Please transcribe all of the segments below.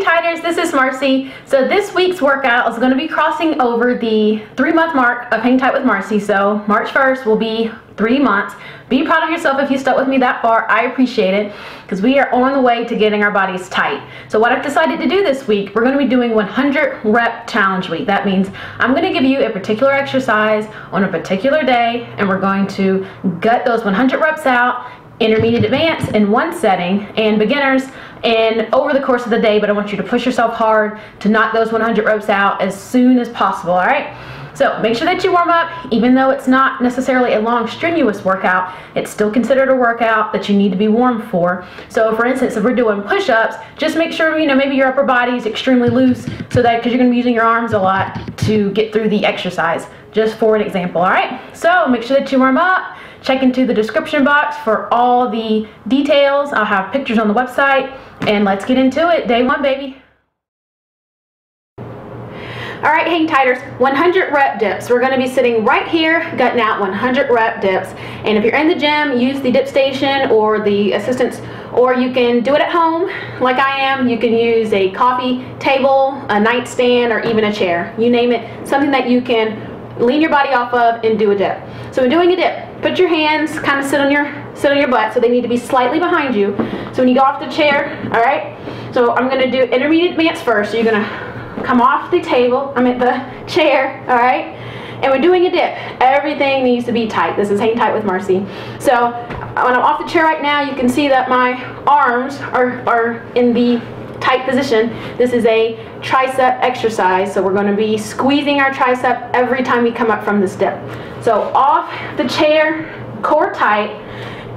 Tighters, this is Marcy. So this week's workout is going to be crossing over the 3-month mark of Hang Tight with Marcy. So March 1st will be 3 months. Be proud of yourself if you stuck with me that far. I appreciate it because we are on the way to getting our bodies tight. So what I've decided to do this week, we're going to be doing 100 rep challenge week. That means I'm going to give you a particular exercise on a particular day, and we're going to gut those 100 reps out, intermediate, advanced in one setting, and beginners and over the course of the day. But I want you to push yourself hard to knock those 100 reps out as soon as possible. All right, so make sure that you warm up. Even though it's not necessarily a long strenuous workout, it's still considered a workout that you need to be warm for. So for instance, if we're doing push-ups, just make sure, you know, maybe your upper body is extremely loose, so that because you're going to be using your arms a lot to get through the exercise, just for an example. All right, so make sure that you warm up. Check into the description box for all the details. I'll have pictures on the website, and let's get into it. Day one, baby. All right, Hang Tighters, 100 rep dips. We're gonna be sitting right here, gutting out 100 rep dips. And if you're in the gym, use the dip station or the assistants, or you can do it at home like I am. You can use a coffee table, a nightstand, or even a chair. You name it, something that you can lean your body off of and do a dip. So when doing a dip, put your hands kind of sit on your butt, so they need to be slightly behind you. So when you go off the chair, all right, so I'm going to do intermediate advance first. So you're going to come off the table, I'm at the chair, all right, and we're doing a dip. Everything needs to be tight. This is Hang Tight with Marcy. So when I'm off the chair right now, you can see that my arms are in the tight position. This is a tricep exercise, so we're going to be squeezing our tricep every time we come up from this dip. So off the chair, core tight,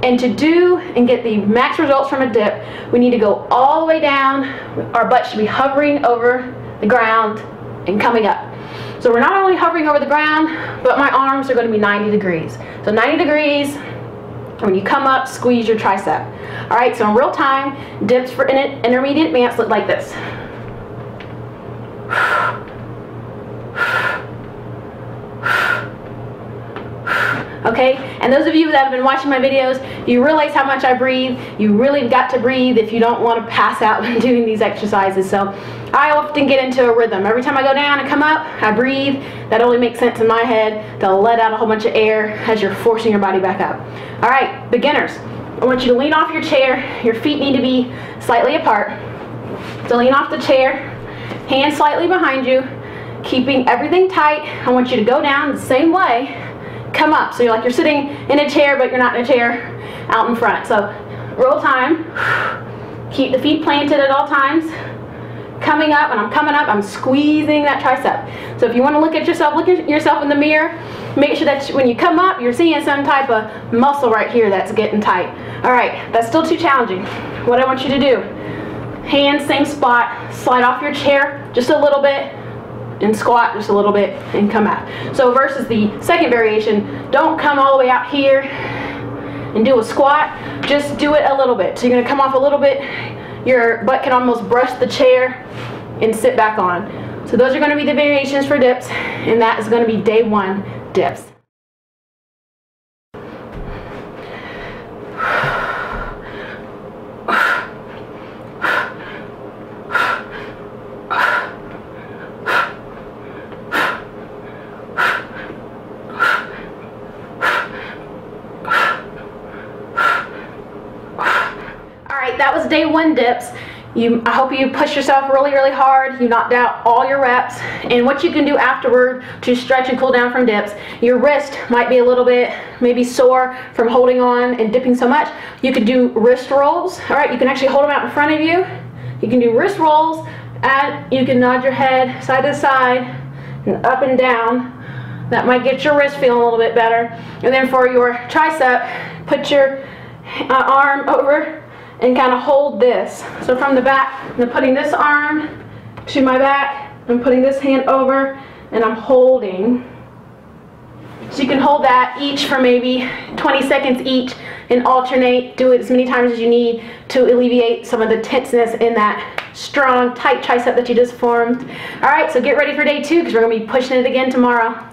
and to do and get the max results from a dip, we need to go all the way down. Our butt should be hovering over the ground and coming up. So we're not only hovering over the ground, but my arms are going to be 90 degrees. So 90 degrees. When you come up, squeeze your tricep. All right, so in real time, dips for intermediate advance look like this. Okay, and those of you that have been watching my videos, you realize how much I breathe. You really got to breathe if you don't want to pass out when doing these exercises. So I often get into a rhythm. Every time I go down and come up, I breathe. That only makes sense in my head to let out a whole bunch of air as you're forcing your body back up. All right, beginners, I want you to lean off your chair. Your feet need to be slightly apart. So lean off the chair, hands slightly behind you, keeping everything tight. I want you to go down the same way, come up. So you're like you're sitting in a chair, but you're not in a chair out in front. So roll time, keep the feet planted at all times. Coming up, and I'm coming up, I'm squeezing that tricep. So if you want to look at yourself in the mirror, make sure that when you come up, you're seeing some type of muscle right here that's getting tight. All right, that's still too challenging. What I want you to do, hands same spot, slide off your chair just a little bit, and squat just a little bit, and come out. So versus the second variation, don't come all the way out here and do a squat, just do it a little bit. So you're going to come off a little bit, your butt can almost brush the chair and sit back on. So those are going to be the variations for dips, and that is going to be day one dips. That was day one dips. I hope you push yourself really, really hard. You knocked out all your reps. And what you can do afterward to stretch and cool down from dips, your wrist might be a little bit maybe sore from holding on and dipping so much. You could do wrist rolls. All right, you can actually hold them out in front of you. You can do wrist rolls, and you can nod your head side to side and up and down. That might get your wrist feeling a little bit better. And then for your tricep, put your arm over and kind of hold this. So from the back, I'm putting this arm to my back, I'm putting this hand over, and I'm holding. So you can hold that each for maybe 20 seconds each and alternate. Do it as many times as you need to alleviate some of the tenseness in that strong, tight tricep that you just formed. All right, so get ready for day two because we're going to be pushing it again tomorrow.